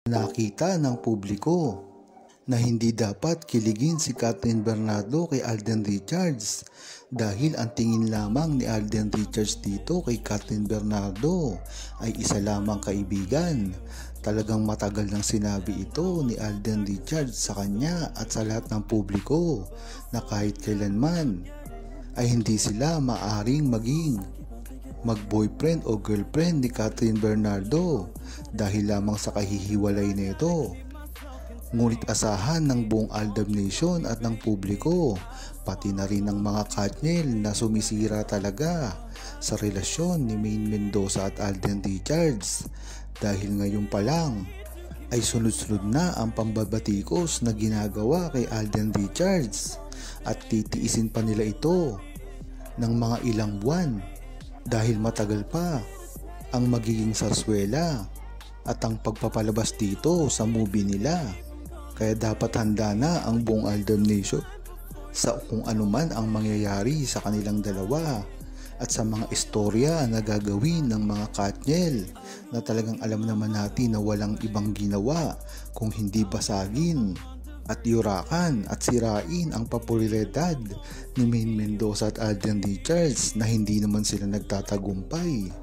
Nakita ng publiko na hindi dapat kiligin si Kathryn Bernardo kay Alden Richards dahil ang tingin lamang ni Alden Richards dito kay Kathryn Bernardo ay isa lamang kaibigan. Talagang matagal nang sinabi ito ni Alden Richards sa kanya at sa lahat ng publiko na kahit kailanman ay hindi sila maaring maging mag-boyfriend o girlfriend ni Kathryn Bernardo dahil lamang sa kahihiwalay nito. Ngunit asahan ng buong Aldab Nation at ng publiko, pati na rin ng mga Katniel na sumisira talaga sa relasyon ni Maine Mendoza at Alden Richards dahil ngayon pa lang ay sunod-sunod na ang pambabatikos na ginagawa kay Alden Richards at titiisin pa nila ito ng mga ilang buwan dahil matagal pa ang magiging sarswela at ang pagpapalabas dito sa movie nila. Kaya dapat handa na ang buong Aldab Nation sa kung anuman ang mangyayari sa kanilang dalawa at sa mga istorya na gagawin ng mga Katniel na talagang alam naman natin na walang ibang ginawa kung hindi basagin at yurakan at sirain ang popularidad ni Maine Mendoza at Alden Richards na hindi naman sila nagtatagumpay.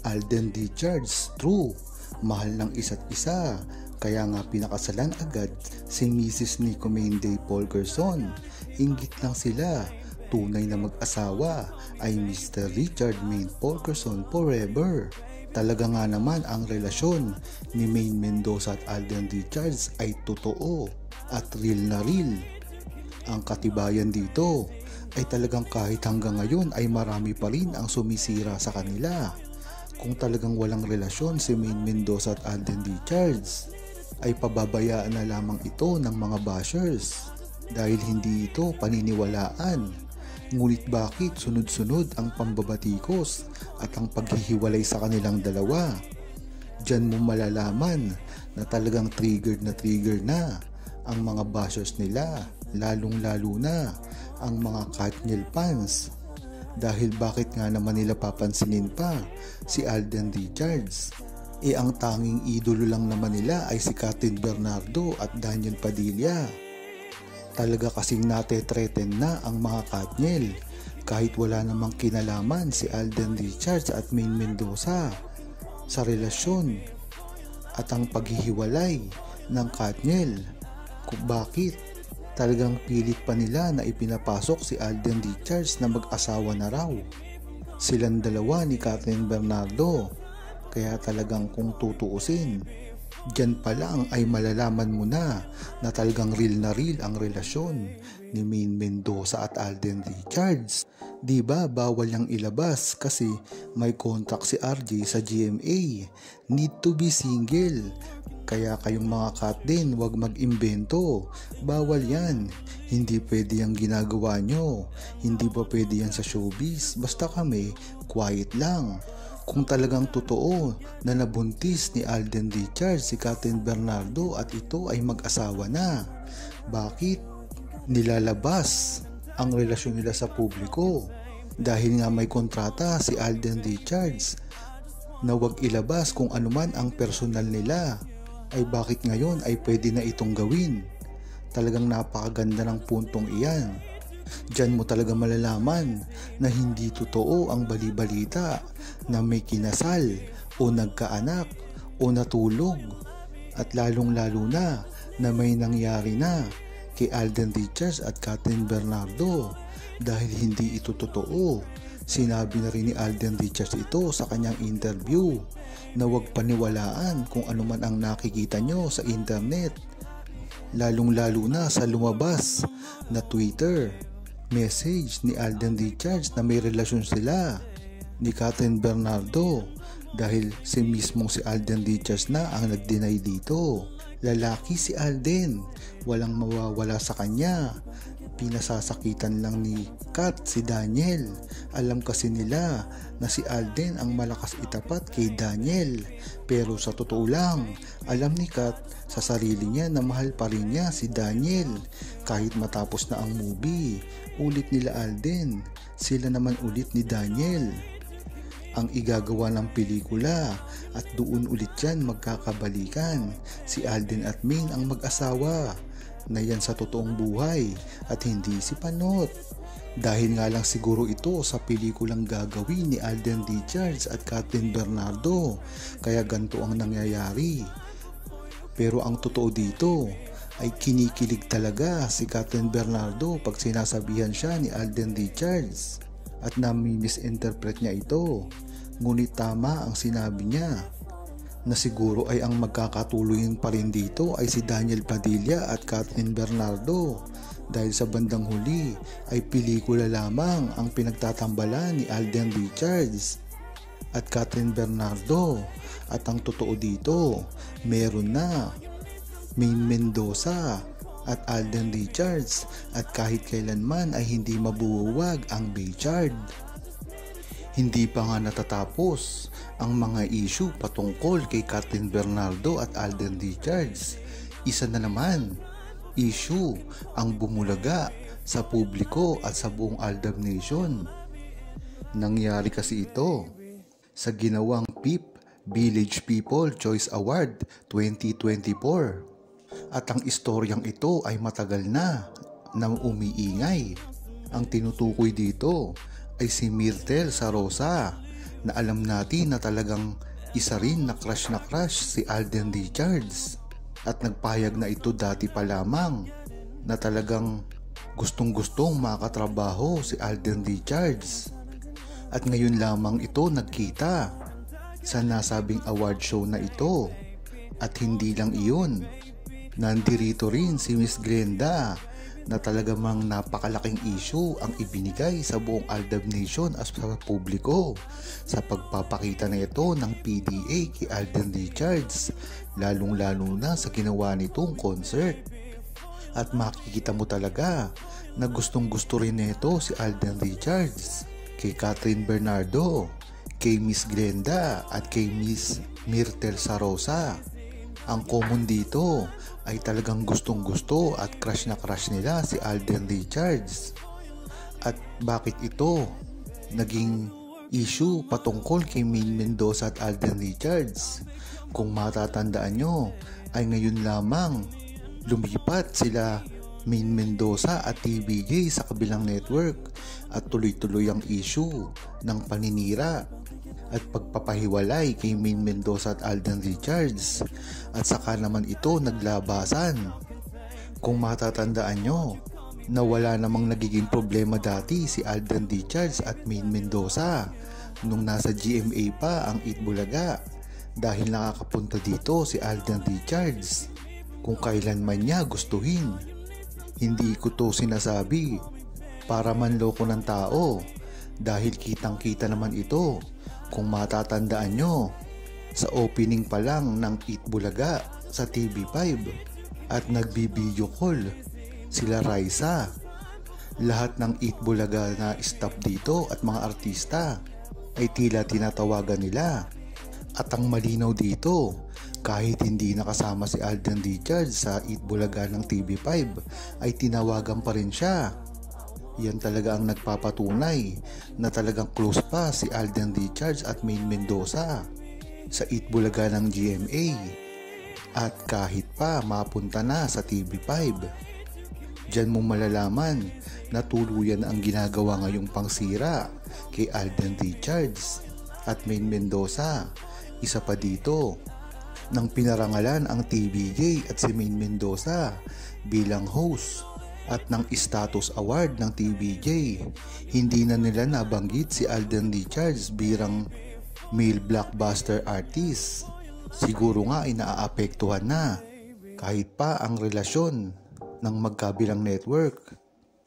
Alden Richards, true, mahal ng isa't isa. Kaya nga pinakasalan agad si Mrs. Nico Mainday Polkerson. Inggit lang sila. Tunay na mag-asawa ay Mr. Richard Maine Polkerson forever. Talaga nga naman ang relasyon ni Maine Mendoza at Alden Richards ay totoo at real na real. Ang katibayan dito ay talagang kahit hanggang ngayon ay marami pa rin ang sumisira sa kanila. Kung talagang walang relasyon si Maine Mendoza at Alden Richards, ay pababayaan na lamang ito ng mga bashers dahil hindi ito paniniwalaan. Ngunit bakit sunod-sunod ang pambabatikos at ang paghihiwalay sa kanilang dalawa? Diyan mo malalaman na talagang triggered na ang mga bashers nila, lalong-lalo na ang mga Katniel fans. Dahil bakit nga naman nila papansinin pa si Alden Richards? Ang tanging idolo lang naman nila ay si Kathryn Bernardo at Daniel Padilla. Talaga kasing nate-threaten na ang mga Katniel kahit wala namang kinalaman si Alden Richards at Maine Mendoza sa relasyon at ang paghihiwalay ng Katniel. Kung bakit talagang pilit pa nila na ipinapasok si Alden Richards na mag-asawa na raw silang dalawa ni Kathryn Bernardo. Kaya talagang kung tutuusin, diyan pa lang ay malalaman mo na talagang real na real ang relasyon ni Maine Mendoza at Alden Richards. Diba bawal niyang ilabas kasi may contract si RJ sa GMA. Need to be single. Kaya kayong mga kat din, wag mag-imbento. Bawal yan. Hindi pwede yung ginagawa nyo. Hindi pa pwede yan sa showbiz. Basta kami, quiet lang. Kung talagang totoo na nabuntis ni Alden Richards si Kathryn Bernardo at ito ay mag-asawa na, bakit nilalabas ang relasyon nila sa publiko? Dahil nga may kontrata si Alden Richards na wag ilabas kung anuman ang personal nila, ay bakit ngayon ay pwede na itong gawin? Talagang napakaganda ng puntong iyan. Diyan mo talaga malalaman na hindi totoo ang bali-balita na may kinasal o nagkaanak o natulog at lalong-lalo na may nangyari na kay Alden Richards at Kathryn Bernardo dahil hindi ito totoo. Sinabi na rin ni Alden Richards ito sa kanyang interview na huwag paniwalaan kung ano man ang nakikita nyo sa internet, lalong-lalo na sa lumabas na Twitter message ni Alden Richards na may relasyon sila ni Kathryn Bernardo dahil si mismong si Alden Richards na ang nag-deny dito. Lalaki si Alden, walang mawawala sa kanya. Pinasasakitan lang ni Kat si Daniel. Alam kasi nila na si Alden ang malakas itapat kay Daniel. Pero sa totoo lang, alam ni Kat sa sarili niya na mahal pa rin niya si Daniel. Kahit matapos na ang movie, ulit nila Alden. Sila naman ulit ni Daniel. ang igagawa ng pelikula at doon ulit yan magkakabalikan. Si Alden at Maine ang mag-asawa na yan sa totoong buhay at hindi si Panot. Dahil nga lang siguro ito sa pelikulang gagawin ni Alden Richards at Kathryn Bernardo, kaya ganito ang nangyayari. Pero ang totoo dito ay kinikilig talaga si Kathryn Bernardo pag sinasabihan siya ni Alden Richards at nami-misinterpret niya ito. Ngunit tama ang sinabi niya na siguro ay ang magkakatuloyin pa rin dito ay si Daniel Padilla at Kathryn Bernardo dahil sa bandang huli ay pelikula lamang ang pinagtatambalan ni Alden Richards at Kathryn Bernardo at ang totoo dito meron na Maine Mendoza at Alden Richards at kahit kailanman ay hindi mabuwag ang Baychard. Hindi pa nga natatapos ang mga issue patungkol kay Kathryn Bernardo at Alden Richards. Isa na naman issue ang bumulaga sa publiko at sa buong Aldab Nation. Nangyari kasi ito sa ginawang PIP Village People Choice Award 2024 at ang istoryang ito ay matagal na umiingay. Ang tinutukoy dito ay si Myrtle Sarosa na alam natin na talagang isa rin na crush si Alden Richards at nagpahayag na ito dati pa lamang na talagang gustong-gustong makatrabaho si Alden Richards at ngayon lamang ito nagkita sa nasabing award show na ito. At hindi lang iyon, nandirito rin si Miss Glenda na talagang napakalaking issue ang ibinigay sa buong Aldab Nation at sa publiko sa pagpapakita na ito ng PDA kay Alden Richards, lalong-lalo na sa ginawa nitong concert. At makikita mo talaga na gustong-gusto rin nito si Alden Richards kay Kathryn Bernardo, kay Miss Glenda at kay Miss Myrtle Sarosa. Ang common dito ay talagang gustong-gusto at crush nila si Alden Richards. At bakit ito naging issue patungkol kay Maine Mendoza at Alden Richards? Kung matatandaan nyo, ay ngayon lamang lumipat sila Maine Mendoza at TVJ sa kabilang network at tuloy-tuloy ang issue ng paninira at pagpapahiwalay kay Maine Mendoza at Alden Richards at saka naman ito naglabasan. Kung matatandaan nyo na wala namang nagiging problema dati si Alden Richards at Maine Mendoza nung nasa GMA pa ang Itbulaga dahil nakakapunta dito si Alden Richards kung kailanman niya gustuhin. Hindi ko to sinasabi para manloko ng tao dahil kitang-kita naman ito. Kung matatandaan nyo, sa opening pa lang ng Itbulaga sa TV5 at nagbi-video call sila Raisa. Lahat ng Itbulaga na staff dito at mga artista ay tila tinatawagan nila. At ang malinaw dito, kahit hindi nakasama si Alden Richards sa Itbulaga ng TV5 ay tinawagan pa rin siya. Yan talaga ang nagpapatunay na talagang close pa si Alden Richards at Maine Mendoza sa Itbulaga ng GMA at kahit pa mapunta na sa TV5. Diyan mo malalaman na tuluyan ang ginagawa ngayong pangsira kay Alden Richards at Maine Mendoza. Isa pa dito, nang pinarangalan ang TVJ at si Maine Mendoza bilang host at ng status award ng TVJ, hindi na nila nabanggit si Alden Richards bilang male blockbuster artist. Siguro nga ay naaapektuhan na kahit pa ang relasyon ng magkabilang network.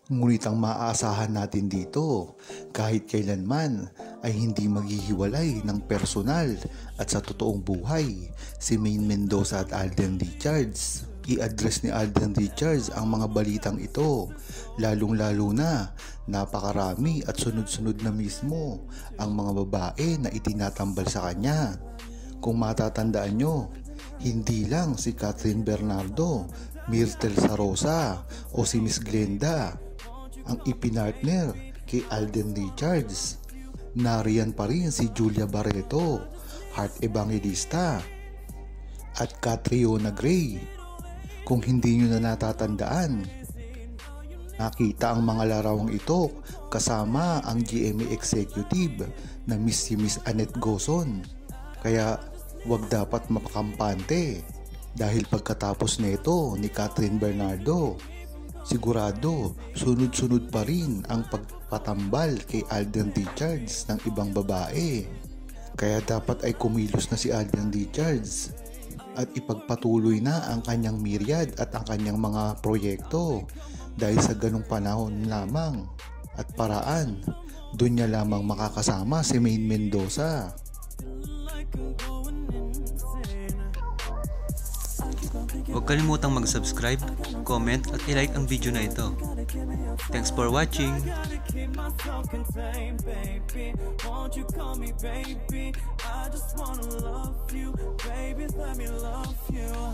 Ngunit ang maaasahan natin dito, kahit kailanman ay hindi maghihiwalay ng personal at sa totoong buhay si Maine Mendoza at Alden Richards. I-address ni Alden Richards ang mga balitang ito, lalong-lalo na napakarami at sunod-sunod na mismo ang mga babae na itinatambal sa kanya. Kung matatandaan nyo, hindi lang si Kathryn Bernardo, Myrtle Sarosa o si Miss Glenda ang ipinartner kay Alden Richards. Nariyan pa rin si Julia Barreto, Heart Evangelista, at Catriona Gray. Kung hindi nyo na natatandaan, nakita ang mga larawang ito kasama ang GMA executive na si Miss Annette Gozon. Kaya wag dapat mapakampante dahil pagkatapos nito ni Catherine Bernardo, sigurado sunod-sunod pa rin ang pagpatambal kay Alden Richards ng ibang babae. Kaya dapat ay kumilos na si Alden Richards at ipagpatuloy na ang kanyang myriad at ang kanyang mga proyekto dahil sa ganong panahon lamang at paraan doon niya lamang makakasama si Maine Mendoza. Huwag kalimutang mag-subscribe, comment at i-like ang video na ito. Thanks for watching!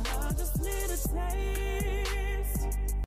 I just need a taste.